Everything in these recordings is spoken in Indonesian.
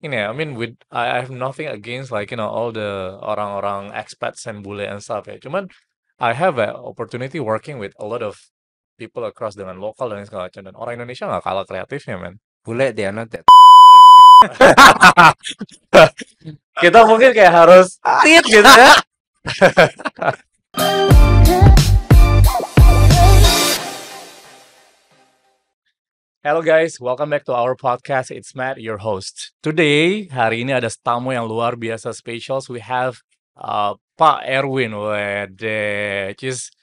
ini ya, I mean I have nothing against like all the orang-orang expats and bule and stuff ya. Cuman I have a opportunity working with a lot of people across dengan lokal dan segala macam dan orang Indonesia nggak kalah kreatifnya man. Bule they are not that. Kita mungkin kayak harus tit gitu ya. Hello guys, welcome back to our podcast. It's Matt, your host. Today, hari ini ada tamu yang luar biasa special. We have Pak Erwin, which is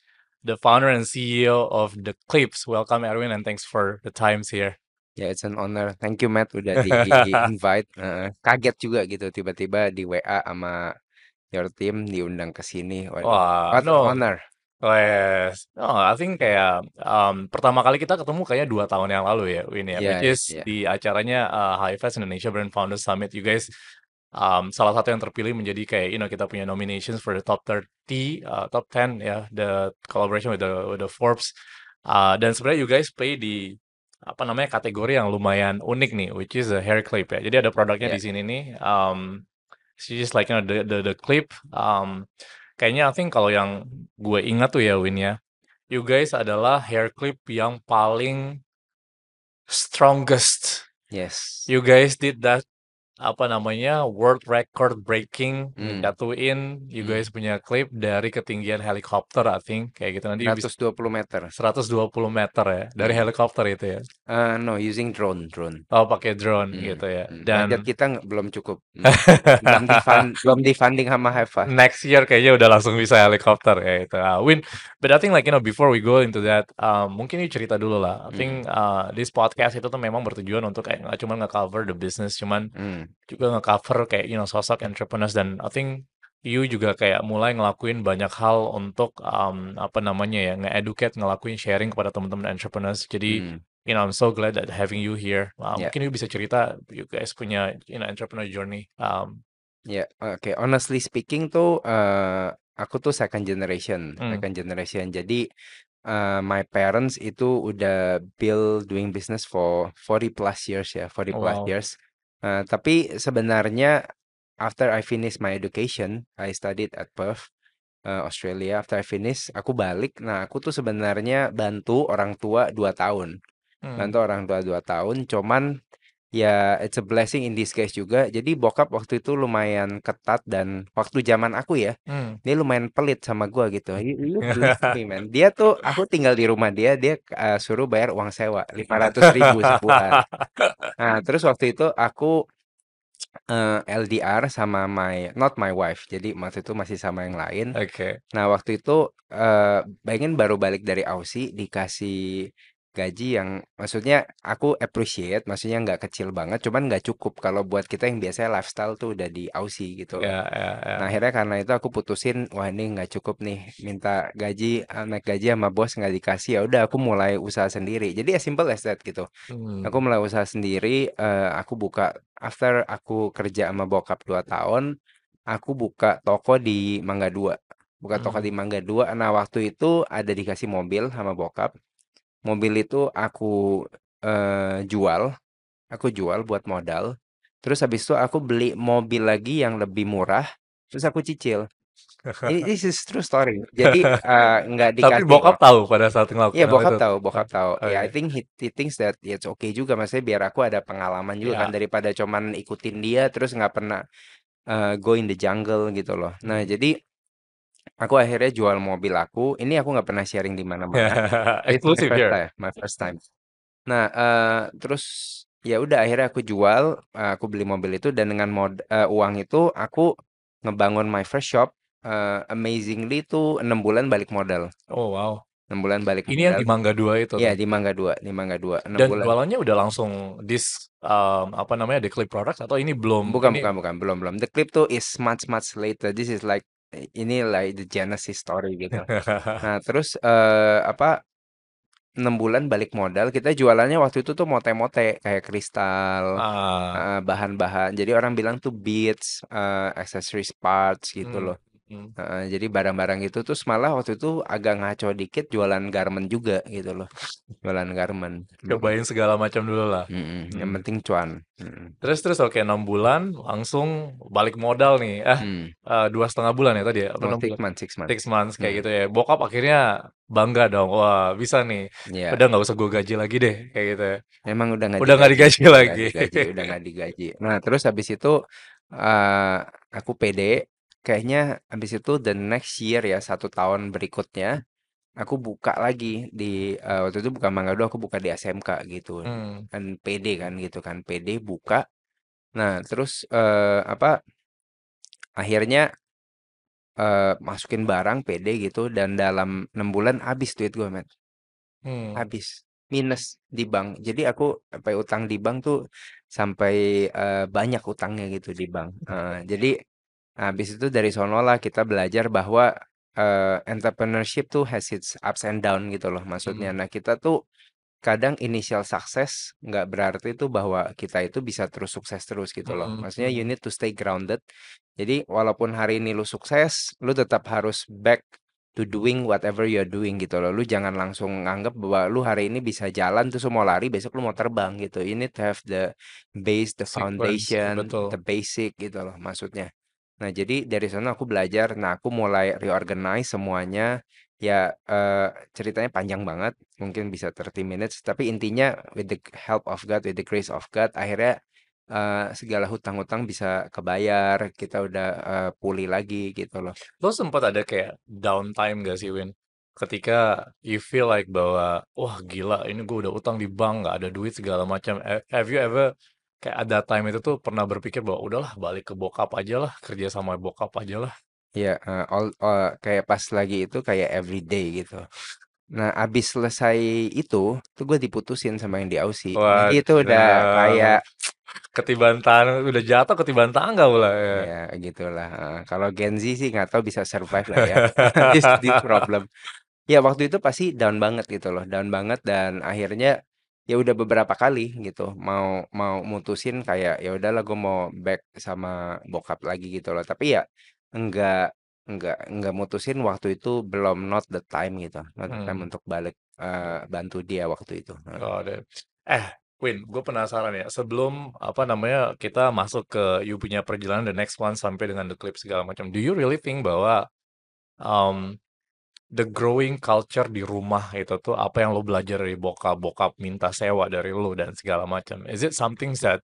the founder and CEO of The Clips. Welcome Erwin and thanks for the times here. Yeah, it's an honor. Thank you Matt udah di-invite. Kaget juga gitu tiba-tiba di WA sama your team diundang ke sini. Waduh, Wah, what no. honor. Oh, yes. No, I think kayak pertama kali kita ketemu kayaknya 2 tahun yang lalu ya, Win ya, which is Yeah. di acaranya HFS Indonesia Brand Founders Summit. You guys salah satu yang terpilih menjadi kayak kita punya nominations for the top 30, top 10 ya, the collaboration with the Forbes. Dan sebenarnya you guys play di apa namanya kategori yang lumayan unik nih, which is a hair clip ya. Jadi ada produknya di Yeah. sini nih. She's like the clip. Kayaknya I think kalau yang gue ingat tuh ya Win ya, you guys adalah hair clip yang paling strongest. Yes. You guys did that apa namanya world record breaking Hmm. nyatuin you guys punya clip dari ketinggian helikopter I think kayak gitu nanti bisa 120 meter. 120 meter ya dari helikopter itu ya. No, using drone. Oh pakai drone gitu ya. Budget Dan kita belum cukup. belum di-funding sama Heva. next year kayaknya udah langsung bisa helikopter kayak gitu. Win, but I think like before we go into that, mungkin you cerita dulu lah. I think this podcast itu tuh memang bertujuan untuk kayak nggak cuma nge-cover the business, cuman juga nge-cover kayak sosok entrepreneurs dan I think you juga kayak mulai ngelakuin banyak hal untuk apa namanya ya nge-educate, ngelakuin sharing kepada teman-teman entrepreneurs. Jadi I'm so glad that having you here. Yeah. Mungkin you bisa cerita you guys punya entrepreneur journey. Ya, oke. Honestly speaking tuh, aku tuh second generation. Jadi, my parents itu udah doing business for 40 plus years ya, 40 plus Wow. years. Tapi sebenarnya after I finish my education, I studied at Perth, Australia. After I finish, aku balik. Nah, aku tuh sebenarnya bantu orang tua 2 tahun. Cuman ya it's a blessing in disguise juga. Jadi bokap waktu itu lumayan ketat dan waktu zaman aku ya, dia lumayan pelit sama gua gitu. You bless me man. Dia tuh aku tinggal di rumah dia suruh bayar uang sewa 500.000 sebulan. Nah, terus waktu itu aku LDR sama not my wife. Jadi waktu itu masih sama yang lain. Oke. Nah, waktu itu pengen baru balik dari Aussie dikasih gaji yang maksudnya aku appreciate, maksudnya nggak kecil banget, cuman nggak cukup kalau buat kita yang biasanya lifestyle tuh udah di Aussie gitu loh. Ya. Nah, akhirnya karena itu aku putusin, wah ini nggak cukup nih, minta gaji, naik gaji sama bos nggak dikasih, ya udah aku mulai usaha sendiri. Jadi as simple as that gitu. Aku mulai usaha sendiri, aku buka after aku kerja sama bokap 2 tahun, aku buka toko di Mangga 2. Nah, waktu itu ada dikasih mobil sama bokap. Mobil itu aku jual buat modal. Terus habis itu aku beli mobil lagi yang lebih murah, terus aku cicil. This is true story. Jadi nggak Tapi dikasih. bokap tahu pada saat ngelakuin Iya, hal itu. bokap tahu. Ya, I Oke. think he thinks that it's okay juga, maksudnya biar aku ada pengalaman juga kan Ya. daripada cuman ikutin dia terus nggak pernah go in the jungle gitu loh. Nah, jadi aku akhirnya jual mobil aku. Ini aku nggak pernah sharing di mana-mana. It's Exclusive here. my first time. Nah, terus ya udah akhirnya aku jual, aku beli mobil itu dan dengan uang itu aku ngebangun my first shop. Amazingly tuh 6 bulan balik modal. Oh wow. 6 bulan balik Ini yang modal. di Mangga 2 itu Iya, tuh. di Mangga 2, 6 Dan bulan. jualannya udah langsung apa namanya the clip products atau ini belum? Bukan, Ini belum. The clip tuh is much later. This is like ini like the genesis story gitu. Nah, terus 6 bulan balik modal, kita jualannya waktu itu tuh mote-mote kayak kristal, bahan-bahan. Jadi orang bilang tuh beads, accessories parts gitu loh. Mhm. Jadi barang-barang itu terus malah waktu itu agak ngaco dikit jualan garment juga gitu loh, jualan garment, Cobain segala macam dulu lah. yang Mhm. penting cuan, Terus oke 6 bulan langsung balik modal nih. 2,5 bulan ya tadi ya? Apa no 6 six bulan? months, 6 months, 6 months kayak gitu ya. Bokap akhirnya bangga dong. Wah, bisa nih. ya Udah nggak usah gue gaji lagi deh kayak gitu ya. memang Udah nggak digaji lagi. udah nggak digaji. Nah terus habis itu eh aku pede, kayaknya habis itu the next year ya 1 tahun berikutnya aku buka lagi di waktu itu bukan Mangga 2, aku buka di SMK gitu. Hmm. Kan PD kan gitu kan, PD buka. Nah, terus apa akhirnya masukin barang PD gitu dan dalam 6 bulan habis duit gue, men. Hmm. Habis. Minus di bank. Jadi aku sampai utang di bank tuh sampai banyak utangnya gitu di bank. Jadi habis itu dari sonolah kita belajar bahwa entrepreneurship tuh has its ups and down gitu loh maksudnya. Hmm. Nah, kita tuh kadang initial success nggak berarti itu bahwa kita itu bisa terus sukses terus gitu loh. Hmm. Maksudnya you Hmm. need to stay grounded. Jadi walaupun hari ini lu sukses, lu tetap harus back to doing whatever you're doing gitu loh. Lu jangan langsung nganggap bahwa lu hari ini bisa jalan terus lu mau lari, besok lu mau terbang gitu. You need to have the base, the Sequence, foundation, betul. the basic gitu loh maksudnya. Nah, jadi dari sana aku belajar. Nah, aku mulai reorganize semuanya. Ya, ceritanya panjang banget, mungkin bisa 30 minutes, tapi intinya with the help of God, with the grace of God, akhirnya segala hutang-hutang bisa kebayar, kita udah pulih lagi gitu loh. Lo sempat ada kayak downtime gak sih, Win? Ketika you feel like bahwa, wah gila, ini gue udah utang di bank, gak ada duit segala macam. Have you ever kayak ada time itu tuh pernah berpikir bahwa udahlah balik ke bokap aja lah, kerja sama bokap aja lah. Ya, kayak pas lagi itu kayak everyday gitu. Nah, abis selesai itu, tuh gue diputusin sama yang di Aussie. Jadi itu udah kayak Waduh, ketiban tangga, udah jatuh ketiban tangga pula ya. ya gitulah. Kalau Gen Z sih nggak tahu bisa survive lah ya. This problem. Ya waktu itu pasti down banget gitu loh, down banget dan akhirnya ya udah beberapa kali gitu mau mau mutusin kayak ya udahlah gue mau back sama bokap lagi gitu loh. Tapi ya enggak enggak mutusin waktu itu belum not the time gitu. Not the time Hmm. untuk balik bantu dia waktu itu. Oh, deh. Eh, Win, gue penasaran ya. Sebelum apa namanya kita masuk ke you punya perjalanan the next one sampai dengan the clip segala macam. Do you really think bahwa um, the growing culture di rumah itu tuh apa yang lo belajar dari bokap minta sewa dari lo dan segala macam? Is it something that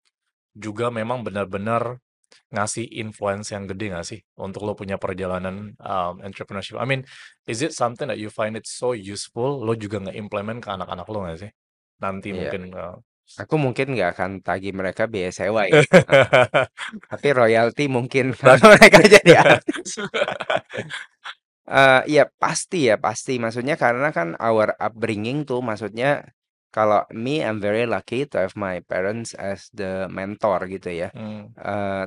juga memang benar-benar ngasih influence yang gede nggak sih untuk lo punya perjalanan entrepreneurship? I mean, is it something that you find it so useful? Lo juga nggak implement ke anak-anak lo nggak sih? Nanti Iya, mungkin. aku mungkin nggak akan tagih mereka biaya sewa ya. Tapi royalti mungkin kalau Bagi. mereka jadi artis. Iya pasti ya, pasti. Maksudnya karena kan our upbringing tuh maksudnya kalau me, I'm very lucky to have my parents as the mentor gitu ya. Hmm.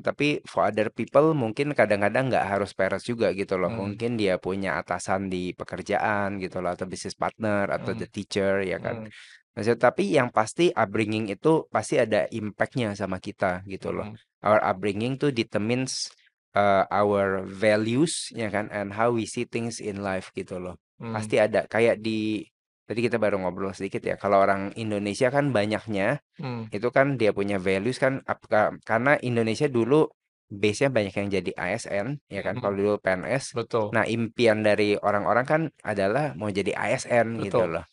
Tapi for other people mungkin kadang-kadang nggak harus parents juga gitu loh. Hmm. Mungkin dia punya atasan di pekerjaan gitu loh, atau business partner, atau Hmm. the teacher ya kan. Hmm. Maksudnya, tapi yang pasti upbringing itu pasti ada impact-nya sama kita gitu loh. Hmm. Our upbringing tuh determines our values ya kan and how we see things in life gitu loh. Hmm. Pasti ada kayak di tadi kita baru ngobrol sedikit ya. Kalau orang Indonesia kan banyaknya Hmm. itu kan dia punya values kan karena Indonesia dulu base-nya banyak yang jadi ASN ya kan. Kalau Hmm. dulu PNS. Betul, Nah, impian dari orang-orang kan adalah mau jadi ASN gitu betul. loh.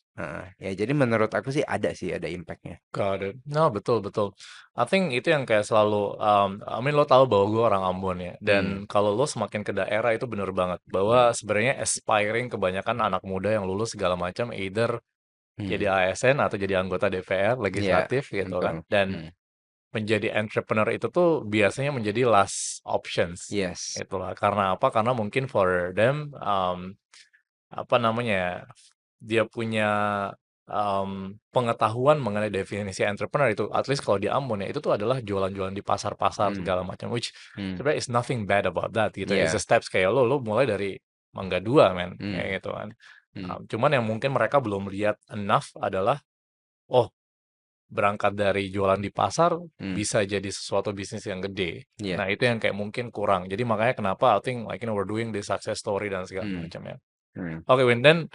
Ya jadi menurut aku sih ada impact-nya. Got it. No, betul, betul. I think itu yang kayak selalu, I mean lo tahu bahwa gue orang Ambon ya, Hmm. dan kalau lo semakin ke daerah itu bener banget, bahwa sebenarnya aspiring kebanyakan anak muda yang lulus segala macam, either jadi Hmm. ASN atau jadi anggota DPR, Ya, legislatif gitu kan, betul. dan menjadi entrepreneur itu tuh biasanya menjadi last options. Yes. Itulah, karena apa? Karena mungkin for them, apa namanya ya, dia punya pengetahuan mengenai definisi entrepreneur itu, at least kalau di Ambon ya, itu tuh adalah jualan-jualan di pasar-pasar Hmm. segala macam, which Hmm. sebenarnya is nothing bad about that gitu. It's a Ya. steps kayak lo mulai dari Mangga 2 men, Hmm. kayak gitu kan. Hmm. Cuman yang mungkin mereka belum lihat enough adalah, oh berangkat dari jualan di pasar Hmm, bisa jadi sesuatu bisnis yang gede. iya. Nah, itu yang kayak mungkin kurang. Jadi makanya kenapa I think like we're doing this success story dan segala Hmm, macam ya. hmm. Oke, Win, then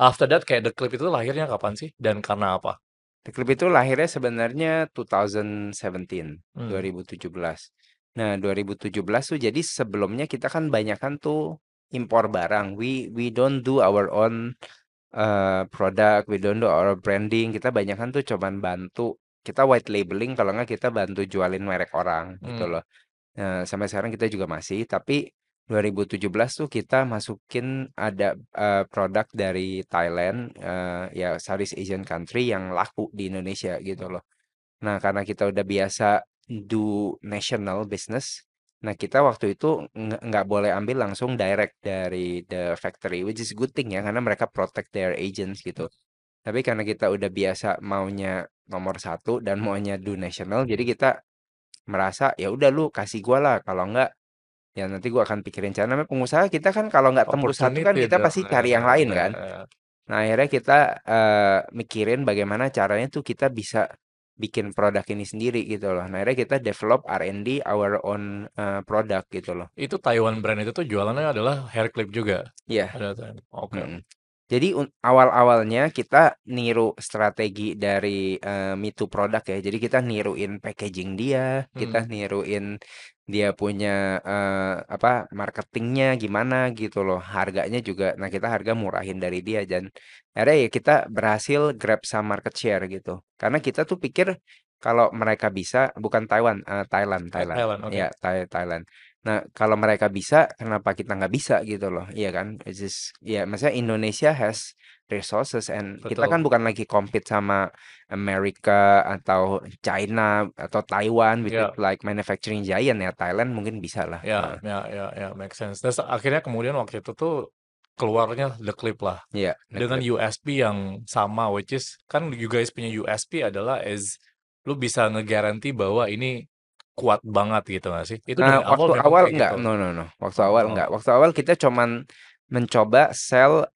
after that kayak The Clip itu lahirnya kapan sih dan karena apa? The Clip itu lahirnya sebenarnya 2017, Hmm. 2017. Nah, 2017 tuh jadi sebelumnya kita kan banyakan tuh impor barang. We don't do our own product, we don't do our branding. Kita banyakan tuh cuman bantu, kita white labeling kalau nggak kita bantu jualin merek orang gitu Hmm. loh. Sampai sekarang kita juga masih, tapi 2017 tuh kita masukin ada produk dari Thailand, ya Southeast Asian country yang laku di Indonesia gitu loh. Nah, karena kita udah biasa do national business, nah kita waktu itu nggak boleh ambil langsung direct dari the factory, which is good thing ya, karena mereka protect their agents gitu. Tapi karena kita udah biasa maunya nomor satu dan maunya do national, jadi kita merasa ya udah lu kasih gua lah, kalau enggak ya nanti gua akan pikirin cara. Namanya pengusaha kita kan kalau nggak tembus satu kan Opportunity kita dong. pasti cari yang lain kan. Ya. Nah, akhirnya kita mikirin bagaimana caranya tuh kita bisa bikin produk ini sendiri gitu loh. Nah, akhirnya kita develop R&D our own product gitu loh. Itu Taiwan brand itu tuh jualannya adalah hair clip juga Iya. pada time. Oke. Mm-mm. Jadi awal-awalnya kita niru strategi dari Me Too produk ya. Jadi kita niruin packaging dia, kita Hmm. niruin dia punya apa marketingnya gimana gitu loh. Harganya juga, nah kita harga murahin dari dia dan akhirnya ya kita berhasil grab some market share gitu. Karena kita tuh pikir kalau mereka bisa, bukan Taiwan, Thailand, Thailand. Thailand, oke. Ya, Thailand. Nah, kalau mereka bisa, kenapa kita nggak bisa gitu loh, iya kan? Which is, ya maksudnya Indonesia has resources and kita kan Betul. bukan lagi compete sama Amerika atau China atau Taiwan, which is Ya, like manufacturing giant ya. Thailand mungkin bisa lah. ya, ya, ya, ya, make sense. Terus akhirnya kemudian waktu itu tuh keluarnya The Clip lah Iya, dengan Clip. USP yang sama, which is kan you guys punya USP adalah is lu bisa ngegaranti bahwa ini kuat banget gitu gak sih? Itu dari awal Waktu memang awal kayak enggak, gitu. no no no. Waktu awal enggak. Oh, Waktu awal kita cuman mencoba sell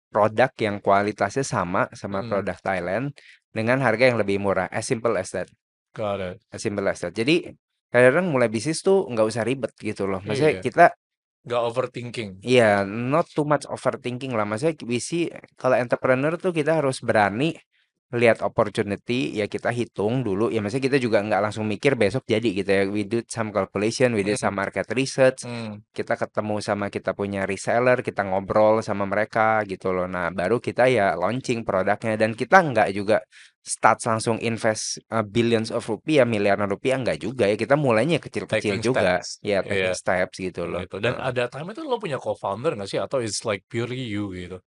produk yang kualitasnya sama sama hmm, produk Thailand dengan harga yang lebih murah. As simple as that. got it. As simple as that. Jadi kadang-kadang mulai bisnis tuh nggak usah ribet gitu loh. Maksudnya Iya, kita, gak overthinking. iya, not too much overthinking lah. Maksudnya we see kalau entrepreneur tuh kita harus berani lihat opportunity, ya kita hitung dulu. Ya maksudnya kita juga nggak langsung mikir besok jadi gitu ya. We do some calculation, we did Hmm, some market research. hmm. Kita ketemu sama kita punya reseller, kita ngobrol sama mereka gitu loh. Nah, baru kita ya launching produknya dan kita nggak juga start langsung invest billions of rupiah, miliaran rupiah nggak juga ya. Kita mulainya kecil-kecil Taking juga. steps. Ya, taking Iya, steps gitu loh. gitu. Dan ada time itu lo punya co-founder gak sih? Atau it's like purely you gitu?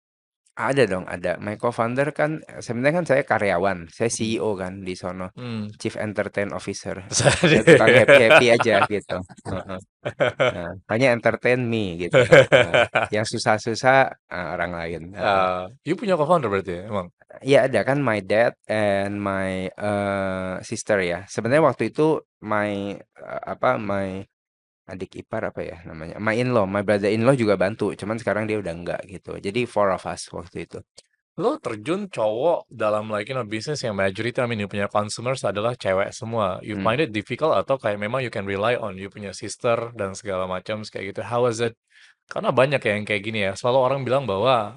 Ada dong, ada. My co-founder kan sebenarnya kan saya karyawan, saya Hmm. CEO kan di sono, Hmm. Chief Entertain Officer. Saya tukang Sorry. happy-happy aja gitu. Heeh. Nah, hanya entertain me gitu loh. Nah, yang susah-susah orang lain. Heeh. You punya co-founder berarti ya, emang? Iya ada kan my dad and my sister ya. Sebenarnya waktu itu my my adik ipar apa ya namanya? My in-law, my brother in-law juga bantu, cuman sekarang dia udah enggak gitu. Jadi four of us waktu itu. Lo terjun cowok dalam like bisnis yang majority you punya consumers adalah cewek semua. You Hmm. find it difficult atau kayak memang you can rely on you punya sister dan segala macam kayak gitu. How is it? Karena banyak ya yang kayak gini ya. Selalu orang bilang bahwa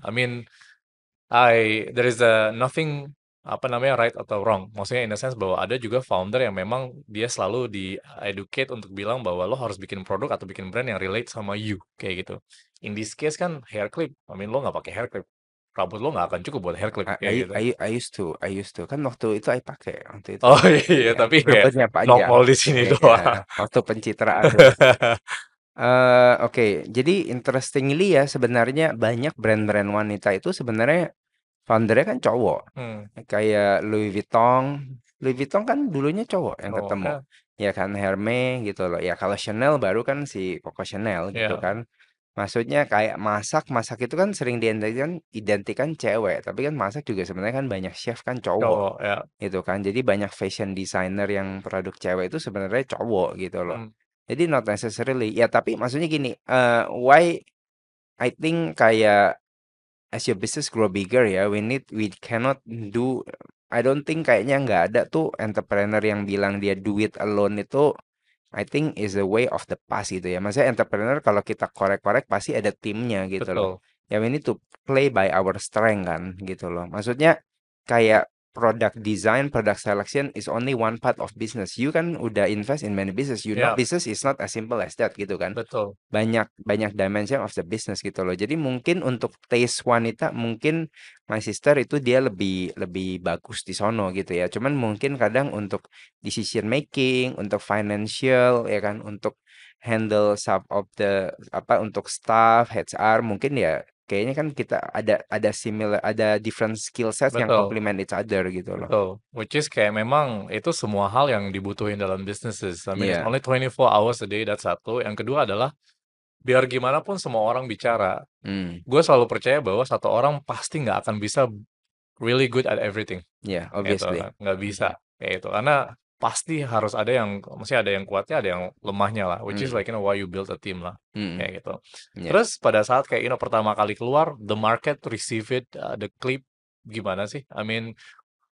there is a nothing apa namanya right atau wrong. Maksudnya in a sense bahwa ada juga founder yang memang dia selalu di educate untuk bilang bahwa lo harus bikin produk atau bikin brand yang relate sama you kayak gitu. In this case kan hair clip, lo nggak pakai hair clip, rambut lo nggak akan cukup buat hair clip kayak gitu. I used to kan waktu itu I pakai waktu itu Oh iya, ya tapi kayak rambutnya panjang nongol di sini ya doang. waktu pencitraan oke jadi interestingly ya sebenarnya banyak brand-brand wanita itu sebenarnya foundernya kan cowok Hmm, kayak Louis Vuitton kan dulunya cowok yang cowok ketemu ya, ya kan Hermes gitu loh ya kalau Chanel baru kan si Coco Chanel gitu ya kan. Maksudnya kayak masak itu kan sering identikan cewek, tapi kan masak juga sebenarnya kan banyak chef kan cowok cowok ya. gitu kan. Jadi banyak fashion designer yang produk cewek itu sebenarnya cowok gitu loh. Hmm, Jadi not necessarily. Ya tapi maksudnya gini, why I think kayak as your business grow bigger ya, we cannot do I don't think kayaknya nggak ada tuh entrepreneur yang bilang dia do it alone itu I think is a way of the past gitu ya. Maksudnya entrepreneur kalau kita korek-korek pasti ada timnya gitu loh. Betul. Ya we need to play by our strength kan gitu loh. Maksudnya kayak product design, product selection is only one part of business. You kan udah invest in many business. You know Ya, business is not as simple as that gitu kan. betul. Banyak banyak dimension of the business gitu loh. Jadi mungkin untuk taste wanita mungkin my sister itu dia lebih lebih bagus di sono gitu ya. Cuman mungkin kadang untuk decision making, untuk financial ya kan, untuk handle some of the apa untuk staff, HR mungkin ya kayaknya kan kita ada similar ada different skill sets yang Betul. complement each other gitu loh. Betul. Which is kayak memang itu semua hal yang dibutuhin dalam businesses. I mean, it's Iya. only 24 hours a day, that's satu. Yang kedua adalah, biar gimana pun semua orang bicara, Hmm. gue selalu percaya bahwa satu orang pasti nggak akan bisa really good at everything. Yeah, Gitu obviously. kan. Nggak bisa. Kayak itu. Karena pasti harus ada yang, mesti ada yang kuatnya, ada yang lemahnya lah. Which is Hmm. like, why you build a team lah. Hmm. Kayak gitu. Yeah. Terus pada saat kayak, pertama kali keluar, the market receive it, the clip, gimana sih? I mean,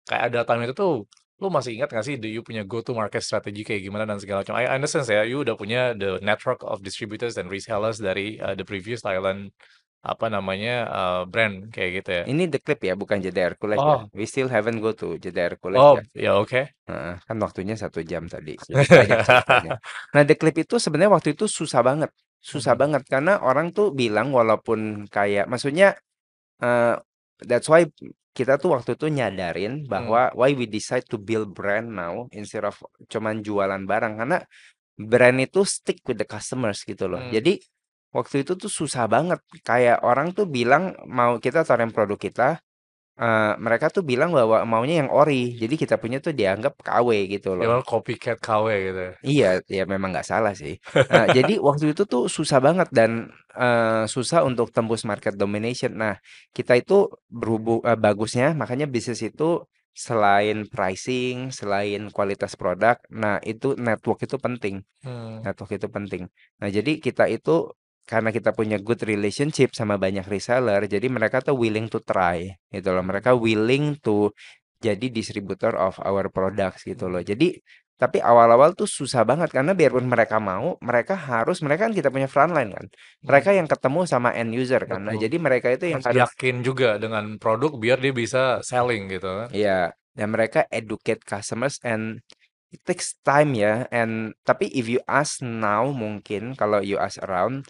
kayak ada time itu tuh, lu masih ingat gak sih you punya go to market strategy kayak gimana dan segala macam. I understand ya, you udah punya the network of distributors dan resellers dari the previous Thailand apa namanya brand kayak gitu ya. Ini The Clip ya, bukan Jeda Hercules ya. Oh, We still haven't go to Jeda Hercules ya. oh ya oke. Heeh, kan waktunya 1 jam tadi. Jadi banyak ceritanya. Nah, The Clip itu sebenarnya waktu itu susah banget. Susah Mhm, banget karena orang tuh bilang walaupun kayak maksudnya eh that's why kita tuh waktu itu nyadarin mhm, bahwa why we decide to build brand now instead of cuman jualan barang karena brand itu stick with the customers gitu loh. mhm. Jadi waktu itu tuh susah banget. Kayak orang tuh bilang mau kita taruhin produk kita, mereka tuh bilang bahwa maunya yang ori. Jadi kita punya tuh dianggap KW gitu Dia loh. malah copycat KW gitu ya. Iya, ya memang nggak salah sih. Nah, jadi waktu itu tuh susah banget dan susah untuk tembus market domination. Nah, kita itu bagusnya makanya bisnis itu selain pricing, selain kualitas produk, nah itu network itu penting. Hmm, Network itu penting. Nah, jadi kita itu karena kita punya good relationship sama banyak reseller, jadi mereka tuh willing to try gitu loh. mhm, Mereka willing to jadi distributor of our products gitu loh. mhm, Jadi tapi awal-awal tuh susah banget karena biarpun mereka mau, mereka kan kita punya frontline kan. mhm. Mereka yang ketemu sama end user kan. Nah, Betul. jadi mereka itu yang Harus harus yakin juga dengan produk biar dia bisa selling gitu kan. ya dan mereka educate customers and it takes time ya. And tapi if you ask now mungkin kalau you ask around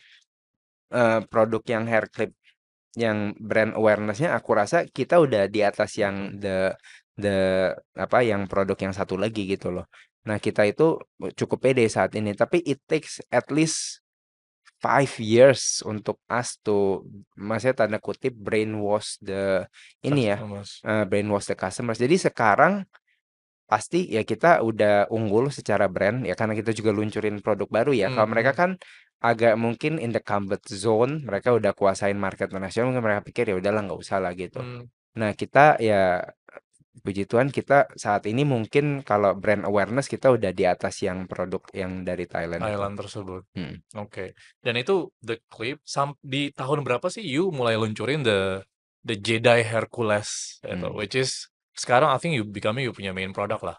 produk yang hair clip yang brand awareness-nya aku rasa kita udah di atas Mhm, yang the apa yang produk yang satu lagi gitu loh. Nah, kita itu cukup pede saat ini, tapi it takes at least 5 years untuk us to maksudnya tanda kutip brainwash the ini ya, customers. brainwash the customers. Jadi sekarang pasti ya kita udah unggul secara brand ya karena kita juga luncurin produk baru ya. Kalau mereka Mhm, kan agak mungkin in the comfort zone, mereka udah kuasain market nasional, mungkin mereka pikir ya udahlah nggak usah lah gitu. mhm. Nah, kita ya puji Tuhan kita saat ini mungkin kalau brand awareness kita udah di atas yang produk yang dari Thailand itu. Thailand tersebut. Hmm. Oke. Dan itu The Clip di tahun berapa sih you mulai luncurin the Jedi Hercules itu, Hmm. which is sekarang I think you punya main product lah.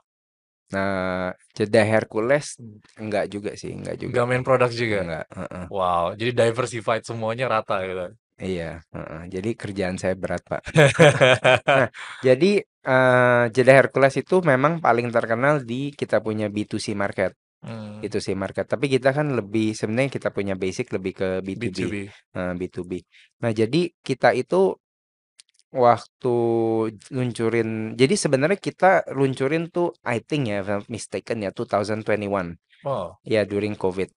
Nah, jeda Hercules enggak juga sih, enggak juga. Nggak main product juga. Enggak, heeh. Wow, jadi diversified semuanya rata gitu. Iya, heeh. Jadi kerjaan saya berat, Pak. Nah, jadi jeda Hercules itu memang paling terkenal di kita punya B2C market. Hmm, B2C market. Tapi kita kan lebih sebenarnya kita punya basic lebih ke B2B. B2B. B2B. Nah, jadi kita itu waktu luncurin jadi sebenarnya kita luncurin tuh I think ya if I'm not mistaken ya 2021. Oh, Ya during COVID.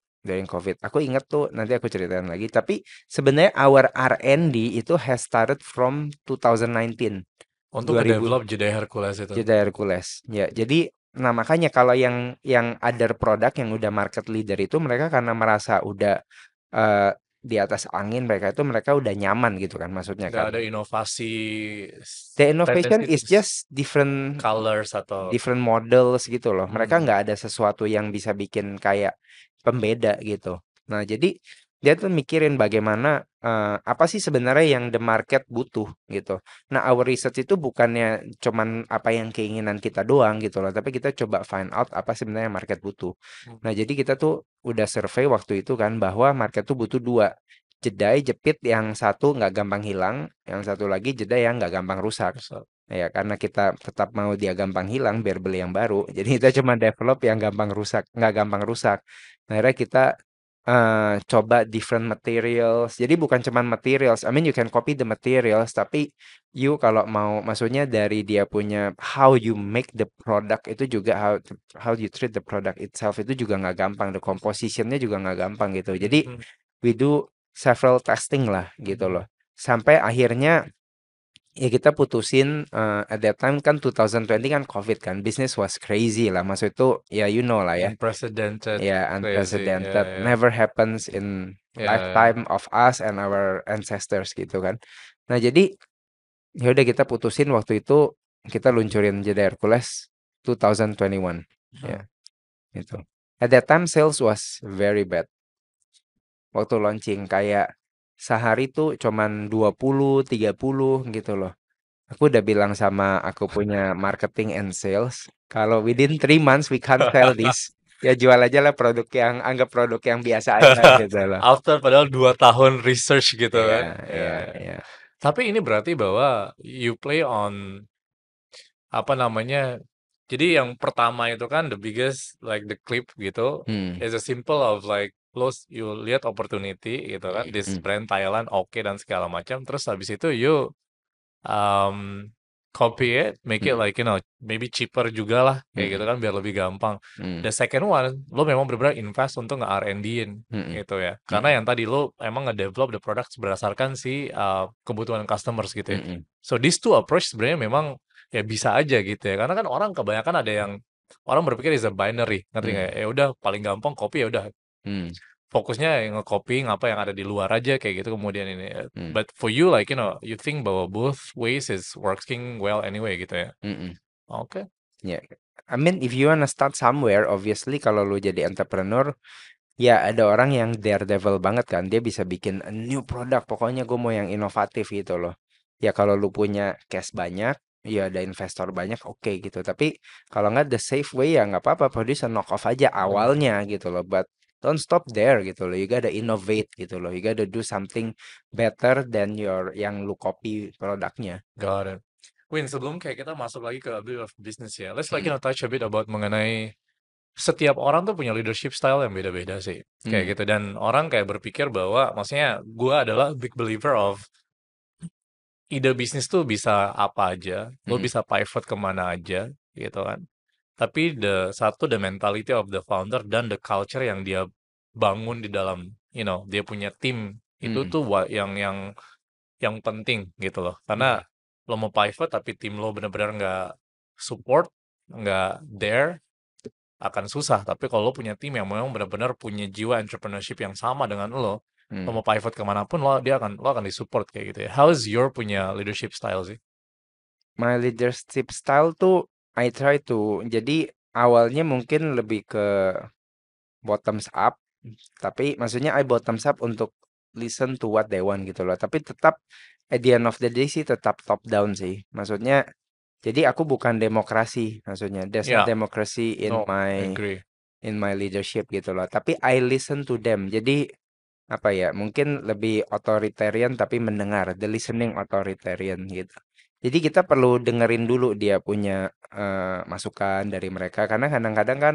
Aku ingat tuh nanti aku ceritain lagi. Tapi sebenarnya our R&D itu has started from 2019. untuk 2000 ngedevelop Jedi Hercules itu. Jeda Hercules. Ya, jadi nah makanya kalau yang other produk yang udah market leader itu mereka karena merasa udah eh, di atas angin mereka udah nyaman gitu kan maksudnya Nggak kan. ada inovasi The innovation is statistik just different colors atau different models gitu loh. Mereka hmm, nggak ada sesuatu yang bisa bikin kayak pembeda gitu. Nah, jadi Dia tuh mikirin bagaimana, apa sih sebenarnya yang the market butuh gitu. Nah, our research itu bukannya cuman apa yang keinginan kita doang gitu loh, tapi kita coba find out apa sebenarnya yang market butuh. Nah, jadi kita tuh udah survei waktu itu kan bahwa market tuh butuh 2, jedai jepit yang satu nggak gampang hilang, yang satu lagi jedai yang nggak gampang rusak. Bisa. Ya, karena kita tetap mau dia gampang hilang biar beli yang baru. Jadi kita cuma develop yang gampang rusak, nggak gampang rusak. Nah, akhirnya kita coba different materials. Jadi bukan cuma materials. I mean you can copy the materials, tapi you kalau mau, maksudnya dari dia punya how you make the product itu juga how you treat the product itself itu juga nggak gampang. The compositionnya juga nggak gampang gitu. Jadi Mhm, we do several testing lah gitu mhm. loh. Sampai akhirnya ya kita putusin, at that time kan 2020 kan COVID kan, business was crazy lah, maksud itu ya you know lah ya, Unprecedented, ya crazy, unprecedented, ya, ya, never happens in ya, lifetime of us and our ancestors gitu kan. Nah jadi ya udah kita putusin waktu itu kita luncurin Jeda Hercules 2021 ya ya. gitu. At that time sales was very bad waktu launching, kayak sehari tuh cuman 20, 30 gitu loh. Aku udah bilang sama aku punya marketing and sales, kalau within 3 months we can't sell this, ya jual aja lah produk yang anggap produk yang biasa aja gitu loh. After padahal 2 tahun research gitu Iya, kan. Ya, iya, ya. iya. Tapi ini berarti bahwa you play on apa namanya? Jadi yang pertama itu kan the biggest like the clip gitu Hmm, is a simple of like you lihat opportunity gitu kan, this hmm, brand Thailand oke dan segala macam, terus habis itu you um, copy it, make it hmm, like maybe cheaper juga lah kayak gitu hmm, kan biar lebih gampang. hmm, The second one, lo memang benar-benar invest untuk nge-R&D-in hmm, gitu ya. hmm, Karena yang tadi lo emang nge-develop the product berdasarkan si kebutuhan customers gitu ya. hmm, So these two approach sebenarnya memang ya bisa aja gitu ya. Karena kan orang kebanyakan ada yang orang berpikir is a binary, ngerti nggak hmm, ya? Ya udah paling gampang copy ya udah hmm, fokusnya yang nge-copying apa yang ada di luar aja kayak gitu kemudian ini. hmm, But for you like you think bahwa both ways is working well anyway gitu ya. hmm. Oke. Ya, I mean if you wanna start somewhere, obviously kalau lu jadi entrepreneur, ya ada orang yang daredevil banget kan, dia bisa bikin a new product, pokoknya gue mau yang inovatif gitu loh. Ya kalau lu punya cash banyak, ya ada investor banyak, oke gitu. Tapi kalau nggak the safe way ya nggak apa-apa, produce a knock off aja Benar. awalnya gitu loh. But don't stop there gitu loh. You gotta innovate gitu loh. You gotta do something better than your yang lu copy produknya. Got it. Win, sebelum kayak kita masuk lagi ke a bit of business ya, let's like Hmm, touch a bit about mengenai setiap orang tuh punya leadership style yang beda-beda sih. hmm, Kayak gitu dan orang kayak berpikir bahwa maksudnya gua adalah big believer of ide bisnis tuh bisa apa aja, lo hmm, bisa pivot kemana aja gitu kan. Tapi the mentality of the founder dan the culture yang dia bangun di dalam, dia punya tim itu hmm, tuh yang penting gitu loh. Karena hmm, lo mau pivot tapi tim lo benar-benar nggak support, nggak there, akan susah. Tapi kalau lo punya tim yang memang benar-benar punya jiwa entrepreneurship yang sama dengan lo hmm. mau pivot kemanapun lo akan disupport kayak gitu ya. How is your punya leadership style sih? My leadership style tuh I try to, jadi awalnya mungkin lebih ke bottoms up, tapi maksudnya I bottoms up untuk listen to what they want gitu loh. Tapi tetap at the end of the day sih tetap top down sih. Maksudnya jadi aku bukan demokrasi, maksudnya there's no Ya, democracy no, agree. in my leadership gitu loh. Tapi I listen to them. Jadi apa ya? Mungkin lebih authoritarian tapi mendengar, the listening authoritarian gitu. Jadi kita perlu dengerin dulu dia punya masukan dari mereka karena kadang-kadang kan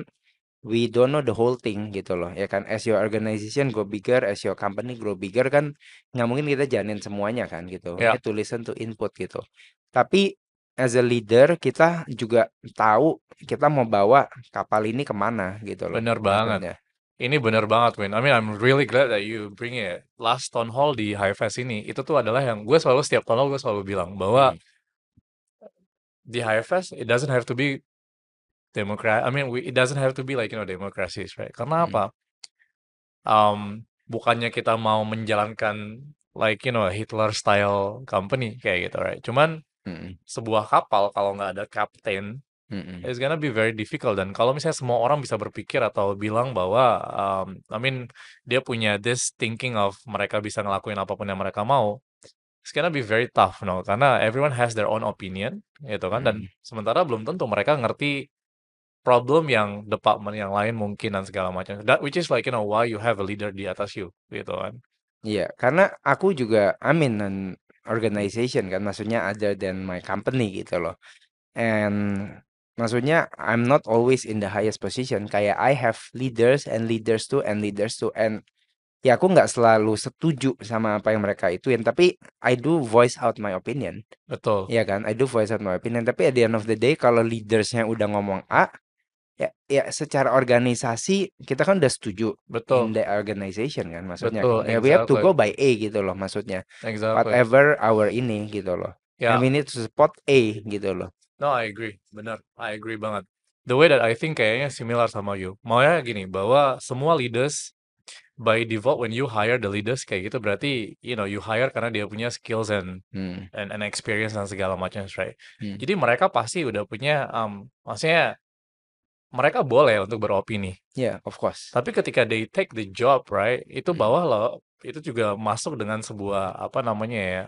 we don't know the whole thing gitu loh ya kan, as your organization grow bigger, as your company grow bigger kan nggak mungkin kita jalanin semuanya kan gitu, we Ya, need to listen to input gitu. Tapi as a leader kita juga tahu kita mau bawa kapal ini kemana gitu loh bener banget. maksudnya. Ini bener banget, Win. I mean, I'm really glad that you bring it. Last town hall di High Fest ini, itu tuh adalah yang gue selalu setiap tahun hall gue selalu bilang bahwa Hmm, di High Fest it doesn't have to be Democrat. I mean, it doesn't have to be like democracies, right? Karena hmm, apa? Bukannya kita mau menjalankan like Hitler style company kayak gitu, right? Cuman hmm, sebuah kapal kalau nggak ada kapten Mhm. It's gonna be very difficult dan kalau misalnya semua orang bisa berpikir atau bilang bahwa, I mean dia punya this thinking of mereka bisa ngelakuin apapun yang mereka mau, it's gonna be very tough, karena everyone has their own opinion, gitu kan, dan Mhm. sementara belum tentu mereka ngerti problem yang department yang lain mungkin dan segala macam. That which is like, why you have a leader di atas you, gitu kan. Iya, karena aku juga I'm in an organization kan, maksudnya other than my company gitu loh. And maksudnya I'm not always in the highest position. Kayak I have leaders and leaders too and leaders too. And ya aku nggak selalu setuju sama apa yang mereka ituin, tapi I do voice out my opinion. Betul, Iya kan, I do voice out my opinion. Tapi at the end of the day, kalau leadersnya udah ngomong A, ya secara organisasi kita kan udah setuju in betul, the organization kan, maksudnya betul, kan. Ya we have to exactly, go by A gitu loh, maksudnya. exactly. Whatever our ini gitu loh. And Ya, we need to support A gitu loh. no, I agree, benar, I agree banget. The way that I think kayaknya similar sama you. Maunya gini, bahwa semua leaders by default when you hire the leaders kayak gitu berarti you hire karena dia punya skills and Hmm. and experience dan segala macam, right? Hmm. Jadi mereka pasti udah punya, maksudnya mereka boleh untuk beropini. Yeah, of course. Tapi ketika they take the job, right, itu Hmm. bawah loh, itu juga masuk dengan sebuah apa namanya ya,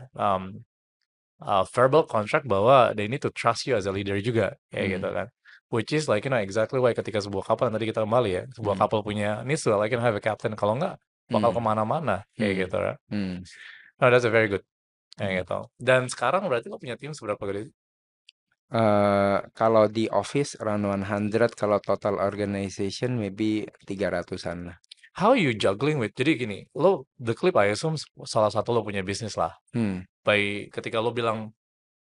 verbal contract bahwa they need to trust you as a leader juga, kayak gitu Hmm. kan. Which is like exactly why ketika sebuah kapal yang tadi kita kembali ya, sebuah Hmm. kapal punya needs to like have a captain, kalau enggak bakal Hmm. kemana-mana Hmm. kayak gitu kan. Hmm. No, that's a very good, Hmm. kayak gitu. Dan sekarang berarti lo punya tim seberapa gede? Kalau di office around 100, kalau total organization maybe 300-an lah. How you juggling with, jadi gini, lo The Clip I assume salah satu lo punya bisnis lah. Hmm. By ketika lo bilang